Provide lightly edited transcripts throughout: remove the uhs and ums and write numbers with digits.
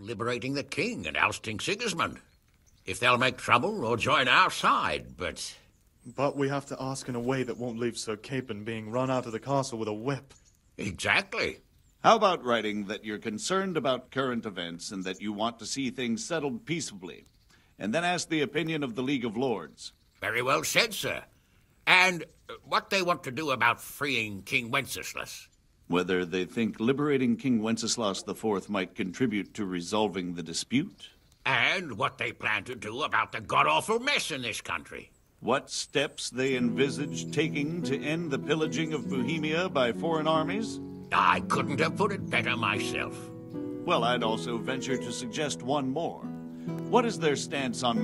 liberating the king and ousting Sigismund. If they'll make trouble or join our side, but... But we have to ask in a way that won't leave Sir Capon being run out of the castle with a whip. Exactly. How about writing that you're concerned about current events and that you want to see things settled peaceably, and then ask the opinion of the League of Lords? Very well said, sir. And what they want to do about freeing King Wenceslas. Whether they think liberating King Wenceslas IV might contribute to resolving the dispute? And what they plan to do about the god-awful mess in this country. What steps they envisage taking to end the pillaging of Bohemia by foreign armies? I couldn't have put it better myself. Well, I'd also venture to suggest one more. What is their stance on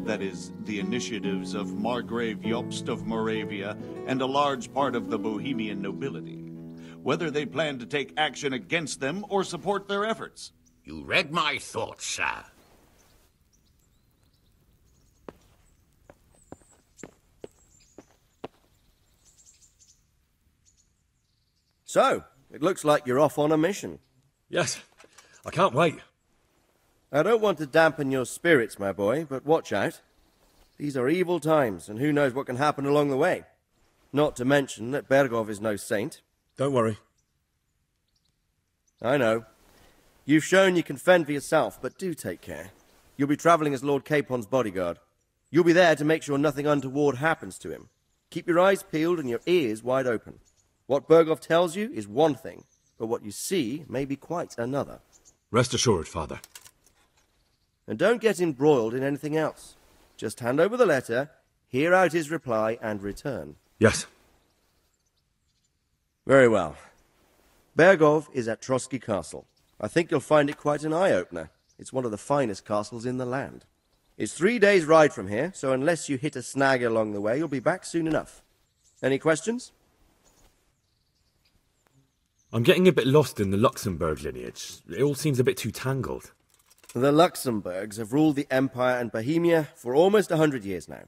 that is, the initiatives of Margrave Jobst of Moravia and a large part of the Bohemian nobility? Whether they plan to take action against them or support their efforts? You read my thoughts, sir. So, it looks like you're off on a mission. Yes, I can't wait. I don't want to dampen your spirits, my boy, but watch out. These are evil times, and who knows what can happen along the way. Not to mention that Bergov is no saint. Don't worry. I know. You've shown you can fend for yourself, but do take care. You'll be travelling as Lord Capon's bodyguard. You'll be there to make sure nothing untoward happens to him. Keep your eyes peeled and your ears wide open. What Bergov tells you is one thing, but what you see may be quite another. Rest assured, Father. And don't get embroiled in anything else. Just hand over the letter, hear out his reply, and return. Yes. Very well. Bergov is at Trotsky Castle. I think you'll find it quite an eye-opener. It's one of the finest castles in the land. It's 3 days' ride from here, so unless you hit a snag along the way, you'll be back soon enough. Any questions? I'm getting a bit lost in the Luxembourg lineage. It all seems a bit too tangled. The Luxembourgs have ruled the Empire and Bohemia for almost 100 years now.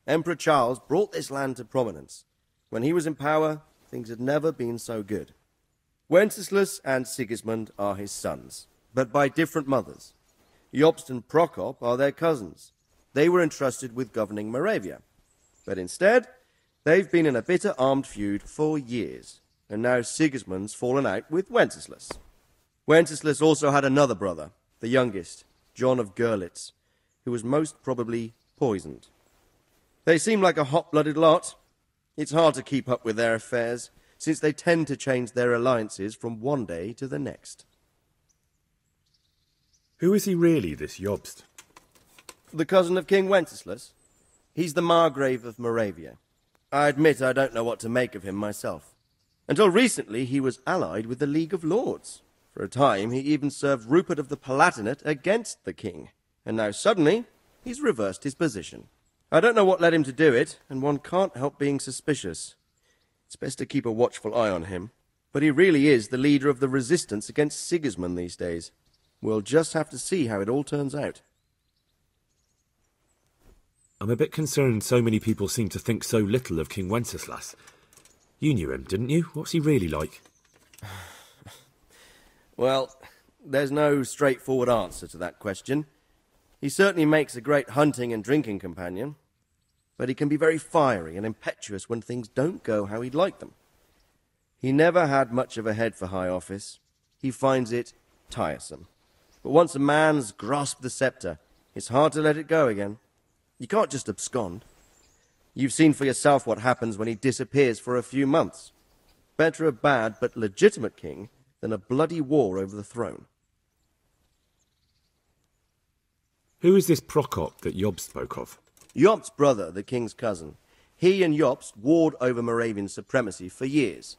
Emperor Charles brought this land to prominence. When he was in power, things had never been so good. Wenceslas and Sigismund are his sons, but by different mothers. Jobst and Prokop are their cousins. They were entrusted with governing Moravia. But instead, they've been in a bitter armed feud for years. And now Sigismund's fallen out with Wenceslas. Wenceslas also had another brother, the youngest, John of Görlitz, who was most probably poisoned. They seem like a hot-blooded lot. It's hard to keep up with their affairs, since they tend to change their alliances from one day to the next. Who is he really, this Jobst? The cousin of King Wenceslas. He's the Margrave of Moravia. I admit I don't know what to make of him myself. Until recently, he was allied with the League of Lords. For a time, he even served Rupert of the Palatinate against the king. And now suddenly, he's reversed his position. I don't know what led him to do it, and one can't help being suspicious. It's best to keep a watchful eye on him. But he really is the leader of the resistance against Sigismund these days. We'll just have to see how it all turns out. I'm a bit concerned so many people seem to think so little of King Wenceslas. You knew him, didn't you? What's he really like? Well, there's no straightforward answer to that question. He certainly makes a great hunting and drinking companion, but he can be very fiery and impetuous when things don't go how he'd like them. He never had much of a head for high office. He finds it tiresome. But once a man's grasped the scepter, it's hard to let it go again. You can't just abscond. You've seen for yourself what happens when he disappears for a few months. Better a bad but legitimate king than a bloody war over the throne. Who is this Prokop that Jobst spoke of? Jobst's brother, the king's cousin. He and Jobst warred over Moravian supremacy for years.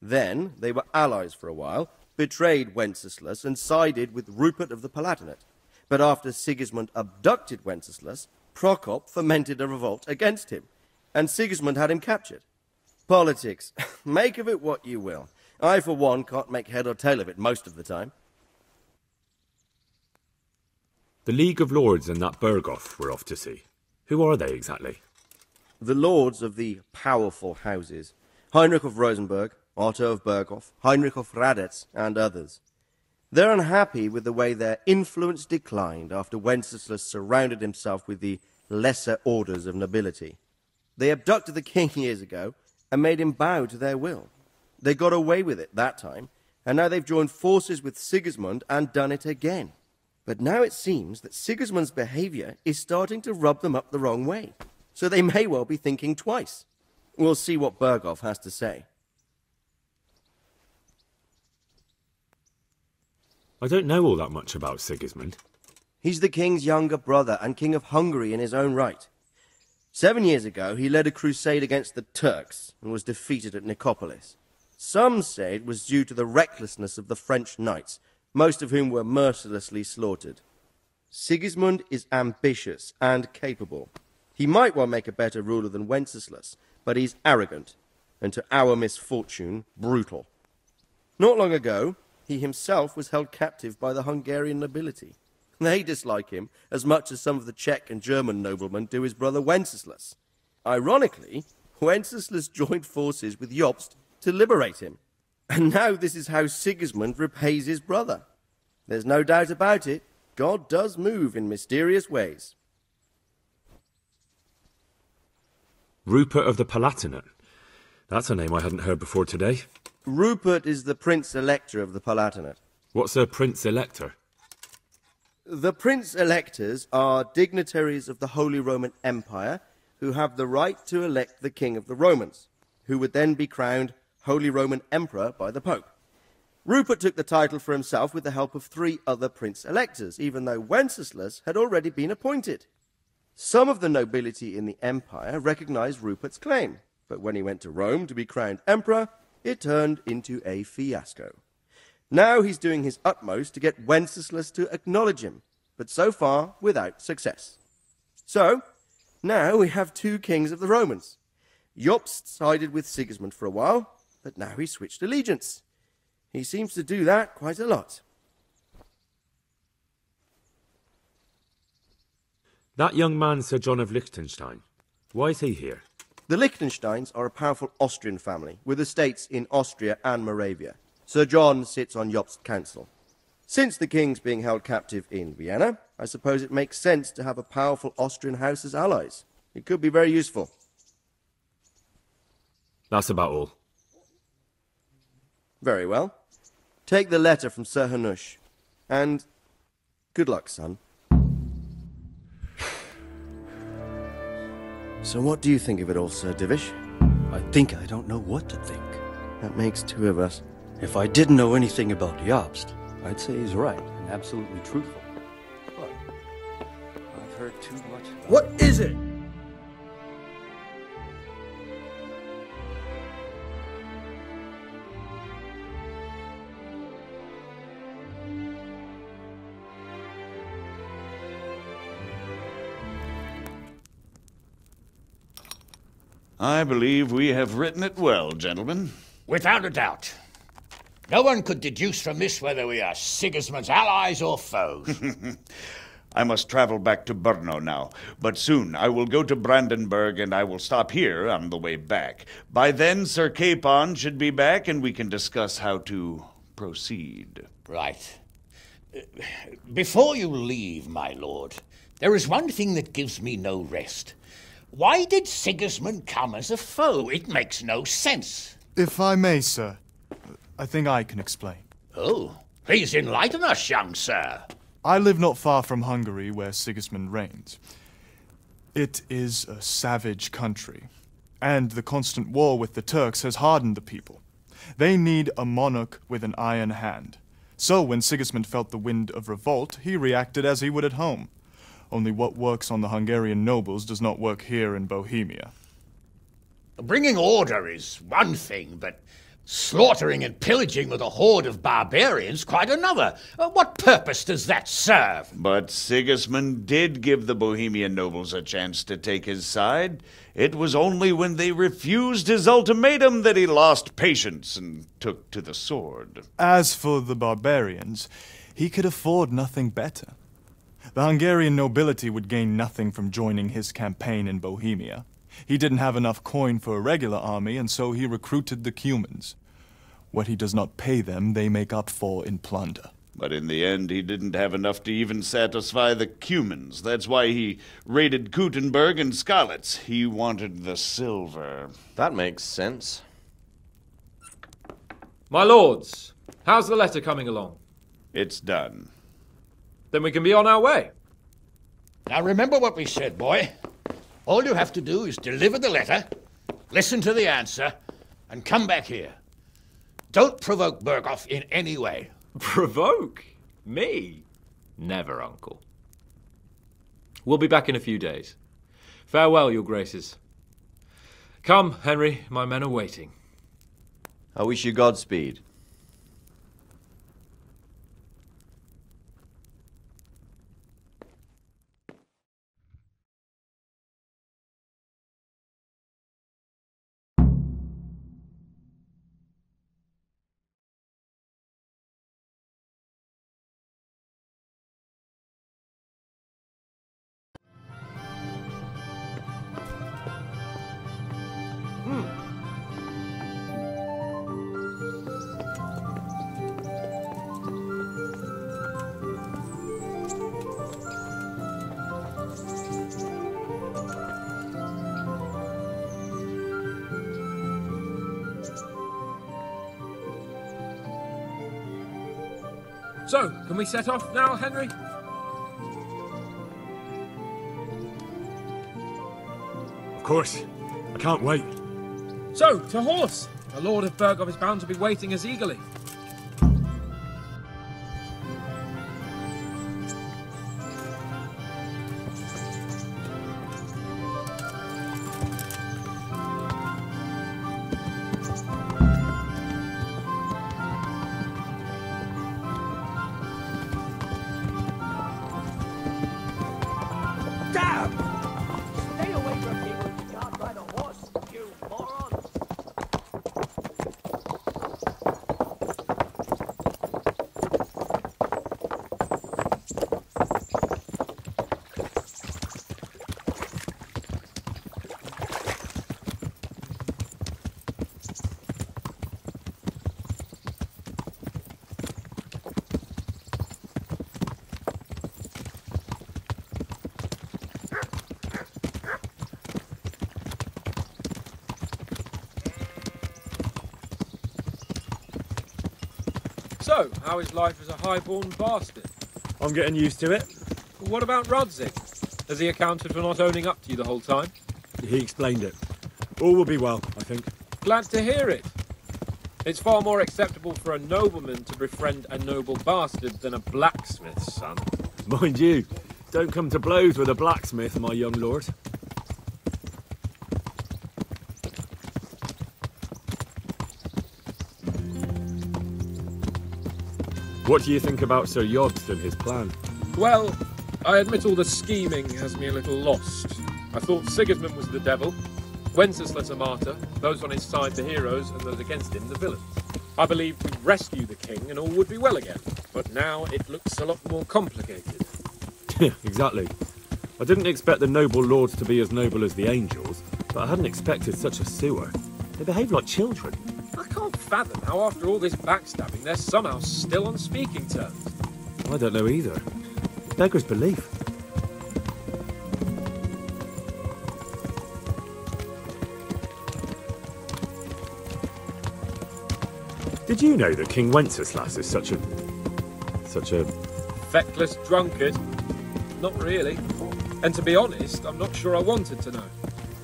Then they were allies for a while, betrayed Wenceslas and sided with Rupert of the Palatinate. But after Sigismund abducted Wenceslas, Prokop fomented a revolt against him, and Sigismund had him captured. Politics. Make of it what you will. I, for one, can't make head or tail of it most of the time. The League of Lords and that Bergov we're off to see. Who are they exactly? The lords of the powerful houses. Heinrich of Rosenberg, Otto of Berghof, Heinrich of Radetz, and others. They're unhappy with the way their influence declined after Wenceslas surrounded himself with the lesser orders of nobility. They abducted the king years ago and made him bow to their will. They got away with it that time, and now they've joined forces with Sigismund and done it again. But now it seems that Sigismund's behavior is starting to rub them up the wrong way, so they may well be thinking twice. We'll see what Berghoff has to say. I don't know all that much about Sigismund. He's the king's younger brother and king of Hungary in his own right. 7 years ago, he led a crusade against the Turks and was defeated at Nicopolis. Some say it was due to the recklessness of the French knights, most of whom were mercilessly slaughtered. Sigismund is ambitious and capable. He might well make a better ruler than Wenceslas, but he's arrogant, and to our misfortune, brutal. Not long ago, he himself was held captive by the Hungarian nobility. They dislike him as much as some of the Czech and German noblemen do his brother Wenceslas. Ironically, Wenceslas joined forces with Jobst to liberate him. And now this is how Sigismund repays his brother. There's no doubt about it, God does move in mysterious ways. Rupert of the Palatinate. That's a name I hadn't heard before today. Rupert is the Prince-Elector of the Palatinate. What's a Prince-Elector? The Prince-Electors are dignitaries of the Holy Roman Empire who have the right to elect the King of the Romans, who would then be crowned Holy Roman Emperor by the Pope. Rupert took the title for himself with the help of 3 other Prince-Electors, even though Wenceslas had already been appointed. Some of the nobility in the empire recognized Rupert's claim, but when he went to Rome to be crowned emperor, it turned into a fiasco. Now he's doing his utmost to get Wenceslas to acknowledge him, but so far without success. So, now we have 2 kings of the Romans. Jobst sided with Sigismund for a while, but now he's switched allegiance. He seems to do that quite a lot. That young man, Sir John of Liechtenstein. Why is he here? The Liechtensteins are a powerful Austrian family, with estates in Austria and Moravia. Sir John sits on Jobst's council. Since the king's being held captive in Vienna, I suppose it makes sense to have a powerful Austrian house as allies. It could be very useful. That's about all. Very well. Take the letter from Sir Hanush. And good luck, son. So what do you think of it all, Sir Divish? I think I don't know what to think. That makes 2 of us. If I didn't know anything about Jobst, I'd say he's right and absolutely truthful. But I've heard too much about What is it? I believe we have written it well, gentlemen. Without a doubt. No one could deduce from this whether we are Sigismund's allies or foes. I must travel back to Brno now, but soon I will go to Brandenburg and I will stop here on the way back. By then, Sir Capon should be back and we can discuss how to proceed. Right. Before you leave, my lord, there is one thing that gives me no rest. Why did Sigismund come as a foe? It makes no sense. If I may, sir, I think I can explain. Oh, please enlighten us, young sir. I live not far from Hungary, where Sigismund reigns. It is a savage country, and the constant war with the Turks has hardened the people. They need a monarch with an iron hand. So when Sigismund felt the wind of revolt, he reacted as he would at home. Only what works on the Hungarian nobles does not work here in Bohemia. Bringing order is one thing, but slaughtering and pillaging with a horde of barbarians quite another. What purpose does that serve? But Sigismund did give the Bohemian nobles a chance to take his side. It was only when they refused his ultimatum that he lost patience and took to the sword. As for the barbarians, he could afford nothing better. The Hungarian nobility would gain nothing from joining his campaign in Bohemia. He didn't have enough coin for a regular army, and so he recruited the Cumans. What he does not pay them, they make up for in plunder. But in the end, he didn't have enough to even satisfy the Cumans. That's why he raided Kuttenberg and Skalitz. He wanted the silver. That makes sense. My lords, how's the letter coming along? It's done. Then we can be on our way. Now remember what we said, boy. All you have to do is deliver the letter, listen to the answer, and come back here. Don't provoke Berghoff in any way. Provoke? Me? Never, Uncle. We'll be back in a few days. Farewell, your graces. Come, Henry, my men are waiting. I wish you Godspeed. So, can we set off now, Henry? Of course. I can't wait. So, to horse! The Lord of Berghoff is bound to be waiting us eagerly. So, how is life as a high-born bastard? I'm getting used to it. What about Rodzig? Has he accounted for not owning up to you the whole time? He explained it. All will be well, I think. Glad to hear it. It's far more acceptable for a nobleman to befriend a noble bastard than a blacksmith's son. Mind you, don't come to blows with a blacksmith, my young lord. What do you think about Sir Jobst and his plan? Well, I admit all the scheming has me a little lost. I thought Sigismund was the devil, Wenceslas a martyr, those on his side the heroes, and those against him the villains. I believed we'd rescue the king and all would be well again, but now it looks a lot more complicated. Exactly. I didn't expect the noble lords to be as noble as the angels, but I hadn't expected such a sewer. They behave like children. I can't fathom how after all this backstabbing they're somehow still on speaking terms. I don't know either. Beggar's belief. Did you know that King Wenceslas is such a... Feckless drunkard? Not really. And to be honest, I'm not sure I wanted to know.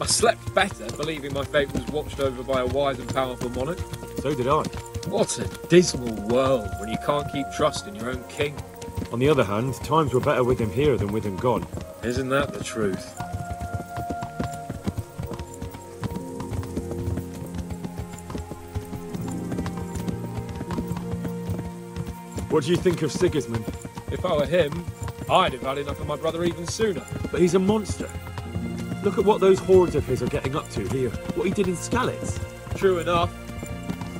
I slept better believing my fate was watched over by a wise and powerful monarch. So did I. What a dismal world when you can't keep trust in your own king. On the other hand, times were better with him here than with him gone. Isn't that the truth? What do you think of Sigismund? If I were him, I'd have had enough of my brother even sooner. But he's a monster. Look at what those hordes of his are getting up to here. What he did in Skalitz. True enough.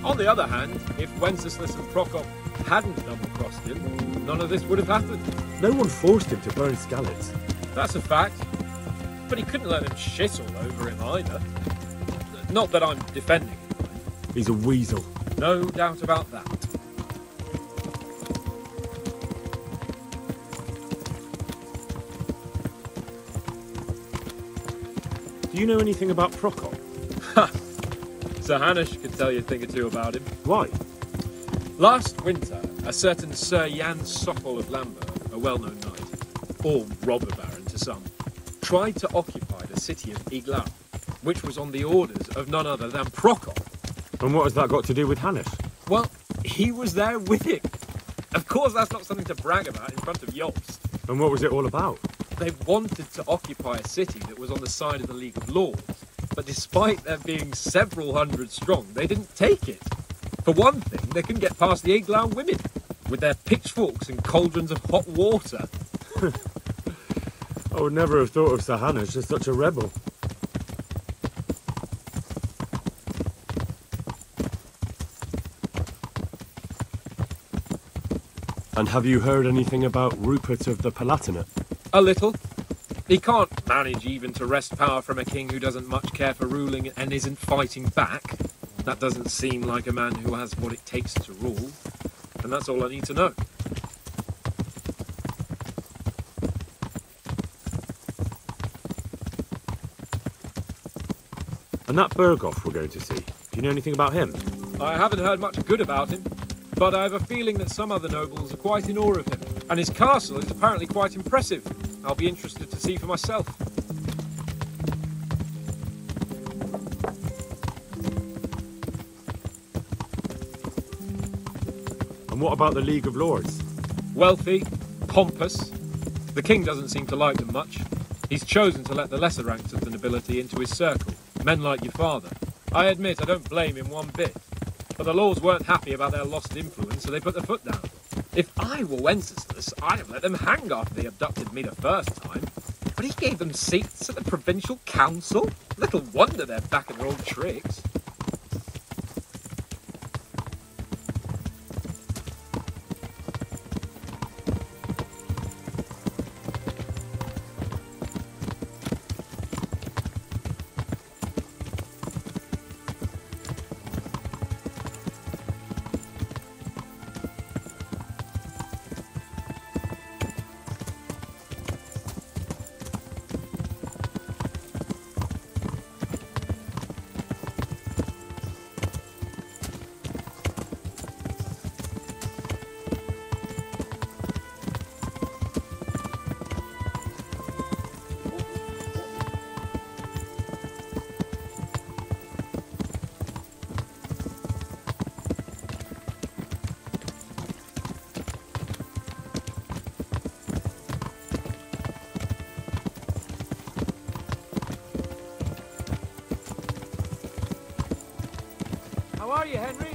On the other hand, if Wenceslas and Prokop hadn't double-crossed him, none of this would have happened. No one forced him to burn Skalitz. That's a fact. But he couldn't let them shit all over him either. Not that I'm defending him. He's a weasel. No doubt about that. Do you know anything about Prokop? Sir Hanush could tell you a thing or two about him. Why? Last winter, a certain Sir Jan Sokol of Lambert, a well-known knight, or robber baron to some, tried to occupy the city of Iglau, which was on the orders of none other than Prokop. And what has that got to do with Hanush? Well, he was there with him. Of course, that's not something to brag about in front of Jobst. And what was it all about? They wanted to occupy a city that was on the side of the League of Lords, but despite there being several hundred strong, they didn't take it. For one thing, they couldn't get past the Iglau women, with their pitchforks and cauldrons of hot water. I would never have thought of Sir Hanush as such a rebel. And have you heard anything about Rupert of the Palatinate? A little. He can't manage even to wrest power from a king who doesn't much care for ruling and isn't fighting back. That doesn't seem like a man who has what it takes to rule. And that's all I need to know. And that Berghoff we're going to see, do you know anything about him? I haven't heard much good about him, but I have a feeling that some other nobles are quite in awe of him. And his castle is apparently quite impressive. I'll be interested to see for myself. And what about the League of Lords? Wealthy, pompous. The king doesn't seem to like them much. He's chosen to let the lesser ranks of the nobility into his circle, men like your father. I admit I don't blame him one bit. But the lords weren't happy about their lost influence, so they put their foot down. If I were Wenceslas, I'd have let them hang after they abducted me the first time. But he gave them seats at the provincial council. Little wonder they're back at their old tricks. How are you, Henry?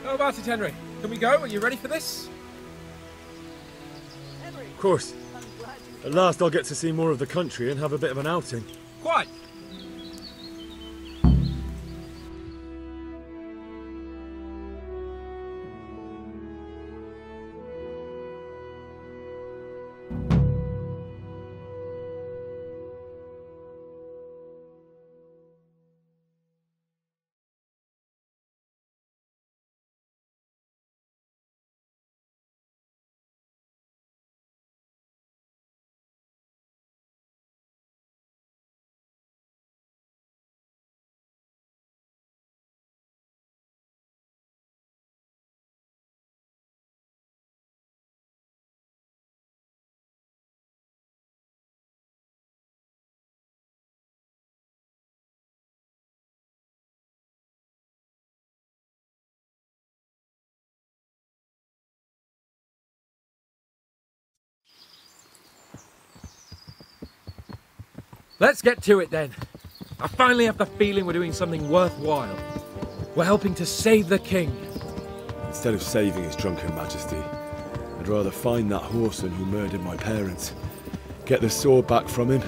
How about it, Henry? Can we go? Are you ready for this? Of course. At last I'll get to see more of the country and have a bit of an outing. Quite. Let's get to it then. I finally have the feeling we're doing something worthwhile. We're helping to save the king. Instead of saving his drunken majesty, I'd rather find that horseman who murdered my parents, get the sword back from him,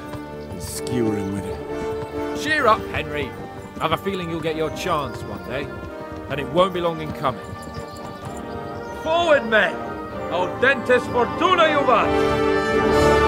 and skewer him with it. Cheer up, Henry. I have a feeling you'll get your chance one day, and it won't be long in coming. Forward, men! Audentes fortuna juvat!